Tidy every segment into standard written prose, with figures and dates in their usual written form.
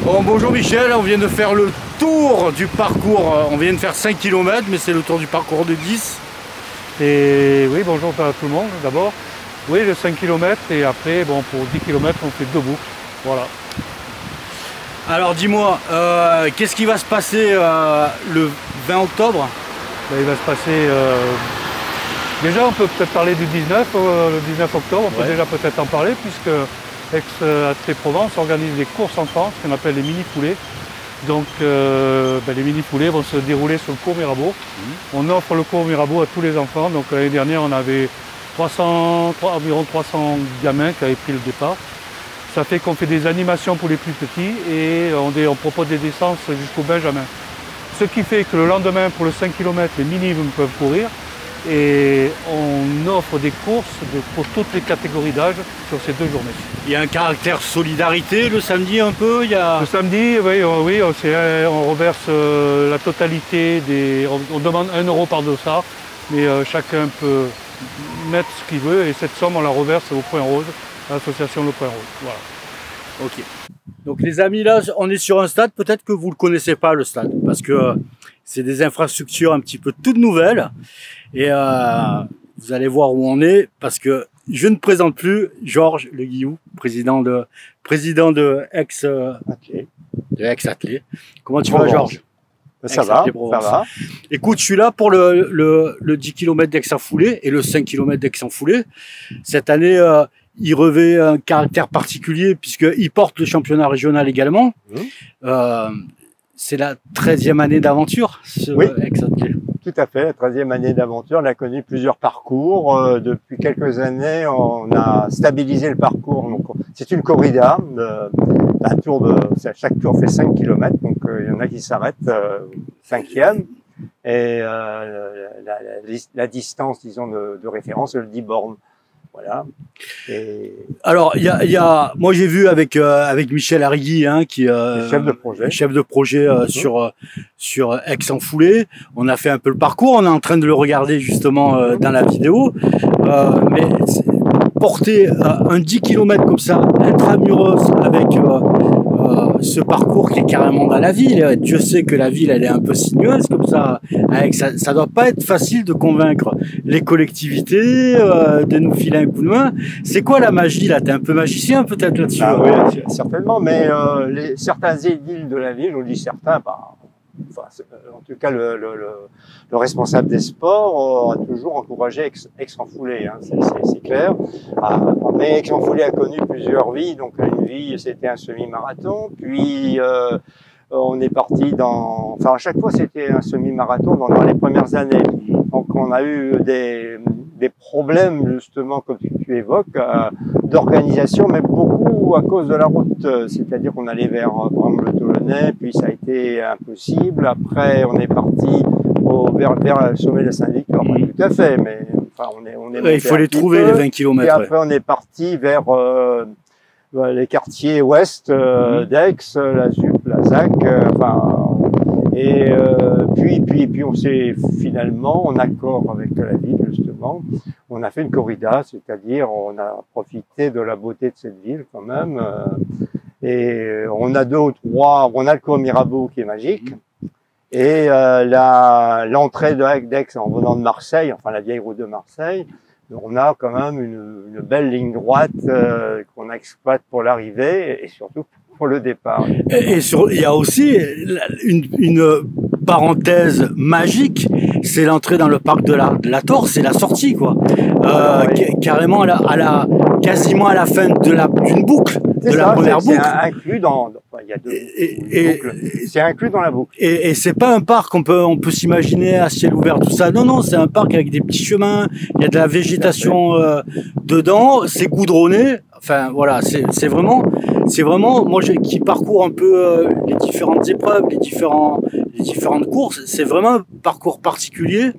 Bon, bonjour Michel, on vient de faire le tour du parcours. On vient de faire 5 km, mais c'est le tour du parcours de 10. Et oui, bonjour à tout le monde d'abord. Oui, le 5 km et après, bon, pour 10 km, on fait 2 boucles. Voilà. Alors dis-moi, qu'est-ce qui va se passer le 20 octobre? Ben, il va se passer... Déjà, on peut peut-être parler du 19, le 19 octobre, on peut déjà peut-être en parler, puisque Aix-Athlée-Provence organise des courses en France, qu'on appelle les mini-foulées. Donc les mini-foulées vont se dérouler sur le cours Mirabeau. On offre le cours Mirabeau à tous les enfants. Donc l'année dernière, on avait environ 300 gamins qui avaient pris le départ. Ça fait qu'on fait des animations pour les plus petits et on propose des distances jusqu'au Benjamin. Ce qui fait que le lendemain, pour le 5 km, les mini peuvent courir. Et on offre des courses pour toutes les catégories d'âge sur ces 2 journées. Il y a un caractère solidarité le samedi un peu Le samedi, oui, on reverse la totalité on demande 1 € par dossard, mais chacun peut mettre ce qu'il veut et cette somme on la reverse au Point Rose, à l'association Le Point Rose. Voilà. Ok. Donc les amis, là on est sur un stade, peut-être que vous ne le connaissez pas le stade, parce que c'est des infrastructures un petit peu toutes nouvelles. Et vous allez voir où on est, parce que je ne présente plus Georges Le Guillou, président de Aix-Athlée. Comment tu vas, Georges? Ça va, ça va. Écoute, je suis là pour le 10 km d'Aix-en-Foulée et le 5 km d'Aix-en-Foulée. Cette année, il revêt un caractère particulier puisqu'il porte le championnat régional également. C'est la 13e année d'aventure sur Aix-Athlée. Tout à fait, la 13e année d'aventure. On a connu plusieurs parcours. Depuis quelques années, on a stabilisé le parcours. C'est une corrida. Chaque tour fait 5 km, donc il y en a qui s'arrêtent 5e. Et la distance, disons, de référence, c'est le 10 bornes. Voilà. Alors, moi j'ai vu avec Michel Arrigui, qui est chef de projet sur Aix-en-Foulée. On a fait un peu le parcours, on est en train de le regarder justement dans la vidéo. Mais porter un 10 km comme ça, intramuros, avec ce parcours qui est carrément dans la ville. Dieu sait que la ville elle est un peu sinueuse comme ça. Ça doit pas être facile de convaincre les collectivités de nous filer un coup de main. C'est quoi la magie là? T'es un peu magicien peut-être là-dessus? Oui, certainement, mais certains édiles de la ville, on dit certains, en tout cas le responsable des sports a toujours encouragé Aix-en-Foulée, c'est clair. Mais Aix-en-Foulée a connu plusieurs vies, donc une vie c'était un semi-marathon, puis on est parti à chaque fois c'était un semi-marathon dans les premières années. Donc on a eu des problèmes justement comme tu évoques d'organisation, mais beaucoup à cause de la route. C'est-à-dire qu'on allait vers par exemple, le Toulonnais, puis ça a été impossible. Après on est parti vers le sommet de la Sainte-Victoire. Pas tout à fait, mais enfin on est il faut les trouver les 20 km. Et après on est parti vers les quartiers ouest d'Aix, la ZUP, la ZAC, puis on s'est finalement, en accord avec la ville justement, on a fait une corrida, c'est-à-dire on a profité de la beauté de cette ville quand même, et on a 2 ou 3, on a le cours Mirabeau qui est magique, et l'entrée d'Aix en venant de Marseille, enfin la vieille route de Marseille, on a quand même une belle ligne droite qu'on exploite pour l'arrivée et surtout pour le départ. Il y a aussi une parenthèse magique, c'est l'entrée dans le parc de la Torre, c'est la sortie quoi. Carrément quasiment à la fin d'une boucle, de la première boucle. C'est inclus dans il y a 2 boucles. C'est inclus dans la boucle. Et c'est pas un parc on peut s'imaginer à ciel ouvert tout ça. Non, c'est un parc avec des petits chemins, il y a de la végétation dedans, c'est goudronné. Enfin voilà, c'est vraiment moi qui parcours un peu les différentes épreuves, les différentes courses, c'est vraiment un parcours particulier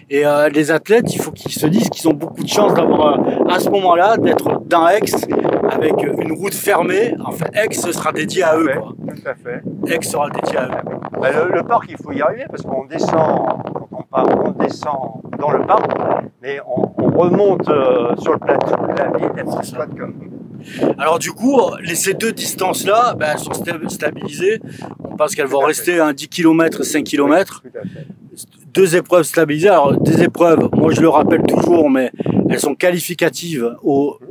et les athlètes, il faut qu'ils se disent qu'ils ont beaucoup de chance d'avoir à ce moment-là d'être dans Aix avec une route fermée. Enfin Aix sera dédié à eux quoi. Tout à fait. Aix sera dédié à eux. Le parc, il faut y arriver parce qu'on descend, on descend dans le parc, mais on remonte sur le plateau de la ville, elle s'exploite Alors du coup, ces deux distances-là, ben, elles sont stabilisées. On pense qu'elles vont rester à 10 km et 5 km. Oui, tout à fait. Deux épreuves stabilisées. Alors des épreuves, moi je le rappelle toujours, mais elles sont qualificatives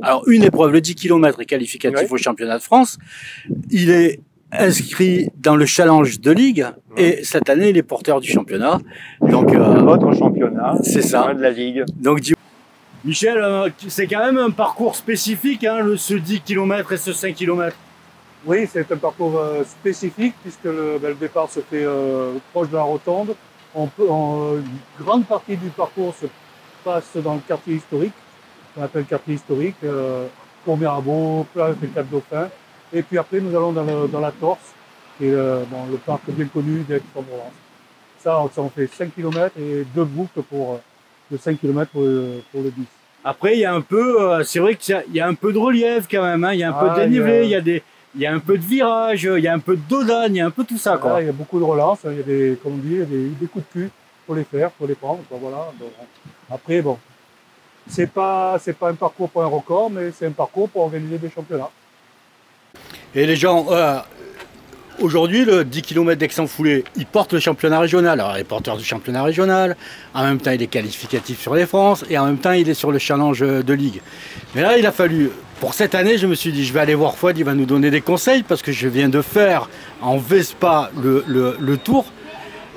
alors une épreuve, le 10 km est qualificatif au championnat de France. Il est inscrit dans le challenge de ligue et cette année il est porteur du championnat. Donc votre championnat, c'est ça, de la ligue. Donc Michel, c'est quand même un parcours spécifique, hein, ce 10 km et ce 5 km. Oui, c'est un parcours spécifique puisque le départ se fait proche de la rotonde. Une grande partie du parcours se passe dans le quartier historique, qu'on appelle quartier historique, Cours Mirabeau, Place des Quatre Dauphins. Et puis après, nous allons dans la Torse, qui est le parc bien connu d'Aix-en-Provence. Ça, on fait 5 km et 2 boucles pour le 5 km pour le 10. Après, il y a un peu, c'est vrai qu'il y a un peu de relief quand même, hein, il y a un peu de dénivelé, il y a un peu de virage, il y a un peu de dodane, il y a un peu tout ça, quoi. Il y a beaucoup de relances, il y a des, comme on dit, des coups de cul pour les faire, pour les prendre, voilà. Donc, après, bon, c'est pas un parcours pour un record, mais c'est un parcours pour organiser des championnats. Et les gens, aujourd'hui, le 10 km d'Aix-en-Foulée, il porte le championnat régional. Alors, il est porteur du championnat régional, en même temps, il est qualificatif sur les France, et en même temps, il est sur le challenge de ligue. Mais là, il a fallu, pour cette année, je me suis dit, je vais aller voir Fouad, il va nous donner des conseils, parce que je viens de faire en Vespa le tour.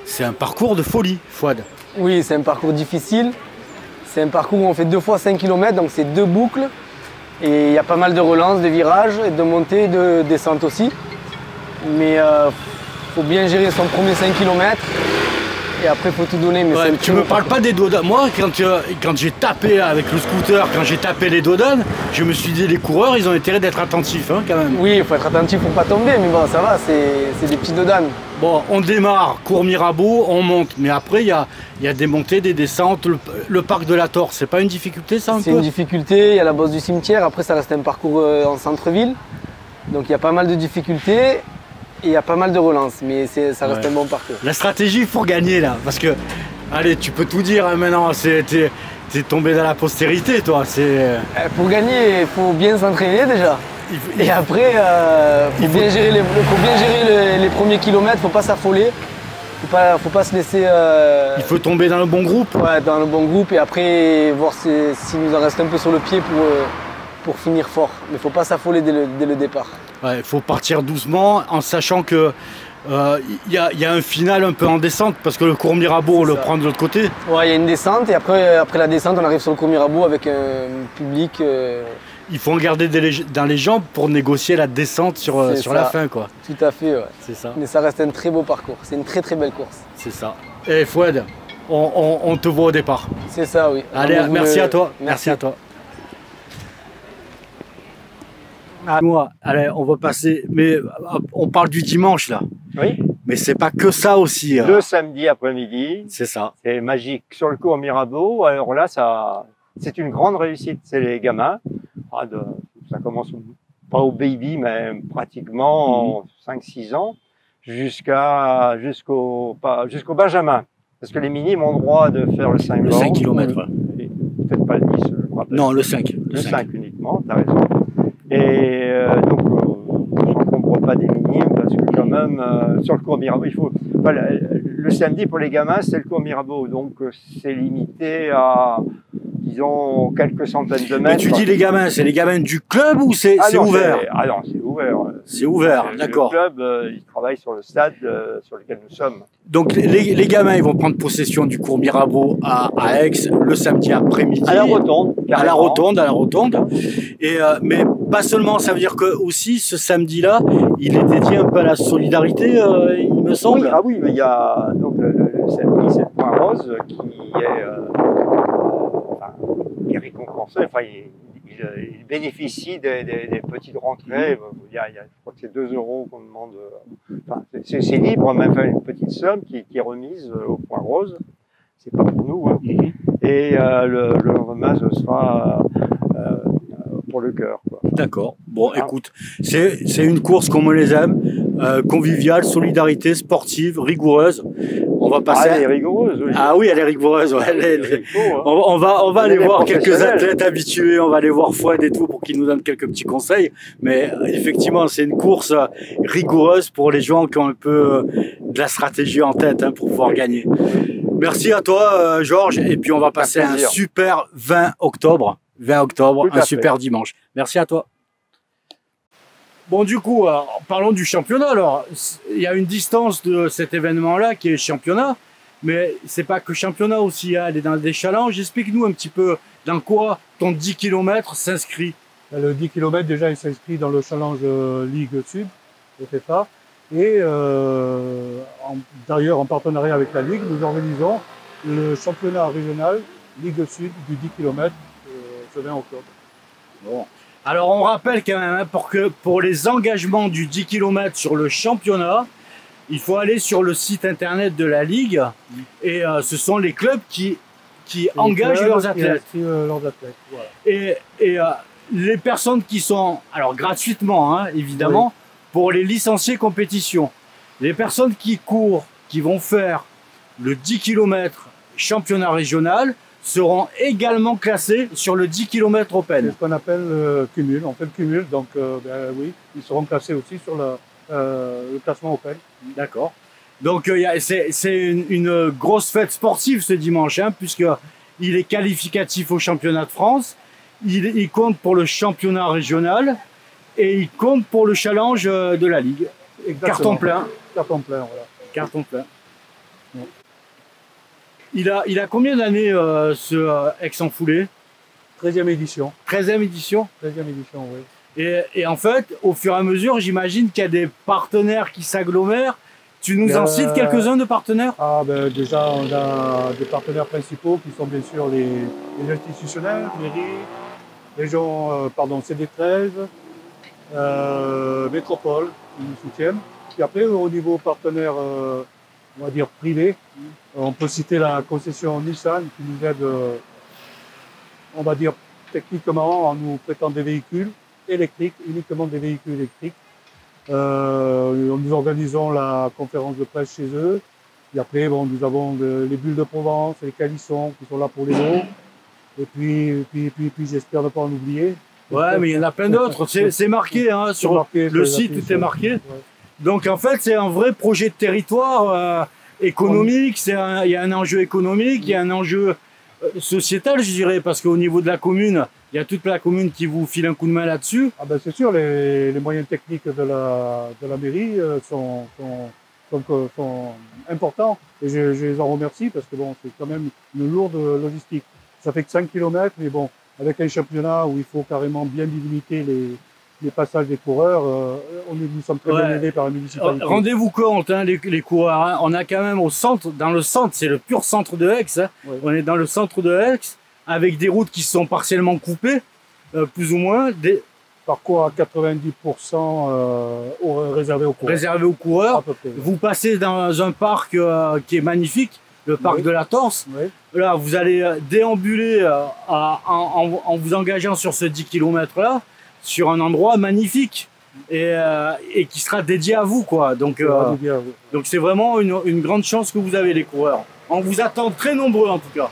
C'est un parcours de folie, Fouad. Oui, c'est un parcours difficile. C'est un parcours où on fait 2 fois 5 km, donc c'est 2 boucles. Et il y a pas mal de relances, de virages, et de montées, de descentes aussi. Mais faut bien gérer son premier 5 km. Et après, il faut tout donner. Mais ouais, tu me parles pas des dodanes. Moi, quand j'ai tapé avec le scooter, quand j'ai tapé les dodanes, je me suis dit, les coureurs, ils ont intérêt d'être attentifs, hein, quand même. Oui, il faut être attentif pour pas tomber, mais bon, ça va, c'est des petits dodanes. Bon, on démarre, Cours Mirabeau, on monte. Mais après, il y a des montées, des descentes. Le parc de la Torse, c'est pas une difficulté, ça, un peu? C'est une difficulté, il y a la bosse du cimetière. Après, ça reste un parcours en centre-ville. Donc, il y a pas mal de difficultés. Et il y a pas mal de relances, mais ça reste un bon parcours. La stratégie pour gagner là, parce que, allez, tu peux tout dire hein, maintenant, t'es tombé dans la postérité toi. Pour gagner, il faut bien s'entraîner déjà. Et après, il faut bien gérer les premiers kilomètres, faut pas s'affoler, faut pas se laisser... Il faut tomber dans le bon groupe. Ouais, dans le bon groupe et après voir s'il nous en reste un peu sur le pied pour finir fort. Mais il ne faut pas s'affoler dès le départ. Ouais, il faut partir doucement en sachant que y a un final un peu en descente parce que le Cours Mirabeau, on le prend de l'autre côté. Ouais, il y a une descente et après la descente, on arrive sur le Cours Mirabeau avec un public. Il faut en garder dans les jambes pour négocier la descente sur la fin, quoi. Tout à fait, ouais. C'est ça. Mais ça reste un très beau parcours. C'est une très très belle course. C'est ça. Et Fouad, on te voit au départ. C'est ça, oui. Allez, merci à toi. Merci à toi. Allez, on va passer, mais on parle du dimanche là. Oui. Mais c'est pas que ça aussi. Le samedi après-midi. C'est ça. C'est magique. Sur le Cours Mirabeau, alors là, c'est une grande réussite. C'est les gamins. Ça commence pas au baby, mais pratiquement 5-6 ans, jusqu'au Benjamin. Parce que les minimes ont le droit de faire le 5 Le 5 km. Peut-être pas le 10, je crois. Non, le 5. Le 5 uniquement, t'as raison. Et donc, on ne s'encombre pas des minimes parce que quand même, sur le Cours Mirabeau, le samedi pour les gamins, c'est le Cours Mirabeau. Donc, c'est limité à, disons, quelques centaines de mètres. Mais tu dis les gamins, c'est les gamins du club ou c'est ouvert? Ah non, c'est ouvert. C'est ouvert, d'accord. Le club, il travaille sur le stade sur lequel nous sommes. Donc les gamins, ils vont prendre possession du Cours Mirabeau à Aix le samedi après-midi. À la rotonde. Carrément. À la rotonde. Et mais pas seulement, ça veut dire que aussi ce samedi-là, il est dédié un peu à la solidarité, il me semble. Oui, mais il y a donc le samedi, c'est le Point Rose qui est récompensé. Enfin, il bénéficie des petites rentrées. Je crois que c'est 2 € qu'on demande. Enfin, c'est libre, même une petite somme qui est remise au Point Rose. C'est pas pour nous. Hein. Et le lendemain, ce sera pour le cœur. D'accord. Bon, écoute, c'est une course comme on les aime. conviviale, solidarité, sportive, rigoureuse. On va passer. Elle est rigoureuse. Oui. Ah oui, elle est rigoureuse. Ouais. On va aller voir quelques athlètes habitués. On va aller voir Fouad et tout pour qu'ils nous donnent quelques petits conseils. Mais effectivement, c'est une course rigoureuse pour les gens qui ont un peu de la stratégie en tête pour pouvoir gagner. Merci à toi, Georges. Et puis on va passer un super 20 octobre. 20 octobre, un super dimanche. Merci à toi. Bon, du coup, parlons du championnat. Alors, il y a une distance de cet événement-là qui est championnat, mais c'est pas que championnat aussi. Elle est dans des challenges. Explique-nous un petit peu dans quoi ton 10 km s'inscrit. Le 10 km, déjà, il s'inscrit dans le challenge Ligue Sud, de FIFA. Et d'ailleurs, en partenariat avec la Ligue, nous organisons le championnat régional Ligue Sud du 10 km ce 20 octobre. Bon. Alors on rappelle quand même pour les engagements du 10 km sur le championnat, il faut aller sur le site internet de la Ligue et ce sont les clubs qui engagent leurs athlètes. Voilà. Et les personnes qui sont, alors gratuitement évidemment, pour les licenciés compétition, les personnes qui courent, qui vont faire le 10 km championnat régional, seront également classés sur le 10 km Open. C'est ce qu'on appelle le cumul. On fait le cumul, donc oui, ils seront classés aussi sur le classement Open. D'accord. Donc c'est une grosse fête sportive ce dimanche, puisqu'il est qualificatif au championnat de France, il compte pour le championnat régional et il compte pour le challenge de la Ligue. Exactement. Carton plein. Carton plein, voilà. Carton plein. Ouais. Il a combien d'années ce Aix en foulée? 13e édition. 13e édition? 13e édition, oui. Et en fait, au fur et à mesure, j'imagine qu'il y a des partenaires qui s'agglomèrent. Tu nous en cites quelques-uns de partenaires? Déjà, on a des partenaires principaux qui sont bien sûr les institutionnels, mairie, région, CD13, Métropole, qui nous soutiennent. Puis après, au niveau partenaire, on va dire privé, on peut citer la concession Nissan qui nous aide, on va dire techniquement, en nous prêtant des véhicules électriques, uniquement des véhicules électriques. Nous organisons la conférence de presse chez eux. Et après, nous avons les Bulles de Provence, les Calissons qui sont là pour les lots. Et puis j'espère ne pas en oublier. Ouais, mais il y en a plein d'autres. C'est marqué, sur le site, tout est marqué. Ouais. Donc en fait, c'est un vrai projet de territoire économique. Il y a un enjeu économique, il y a un enjeu sociétal, je dirais, parce qu'au niveau de la commune, il y a toute la commune qui vous file un coup de main là-dessus. C'est sûr, les moyens techniques de la mairie sont importants et je les en remercie parce que c'est quand même une lourde logistique. Ça fait que 5 km, mais avec un championnat où il faut carrément bien délimiter les passages des coureurs, nous sommes très bien aidés par la municipalité. Rendez-vous compte, les coureurs, on a quand même dans le centre, c'est le pur centre de Aix, on est dans le centre de Aix, avec des routes qui sont partiellement coupées, plus ou moins. Parcours à 90% réservé aux coureurs. Réservé aux coureurs. Vous passez dans un parc qui est magnifique, le parc de la Torse. Là, vous allez déambuler en vous engageant sur ce 10 km-là, sur un endroit magnifique et qui sera dédié à vous, quoi. Donc c'est vraiment une grande chance que vous avez, les coureurs. On vous attend très nombreux, en tout cas.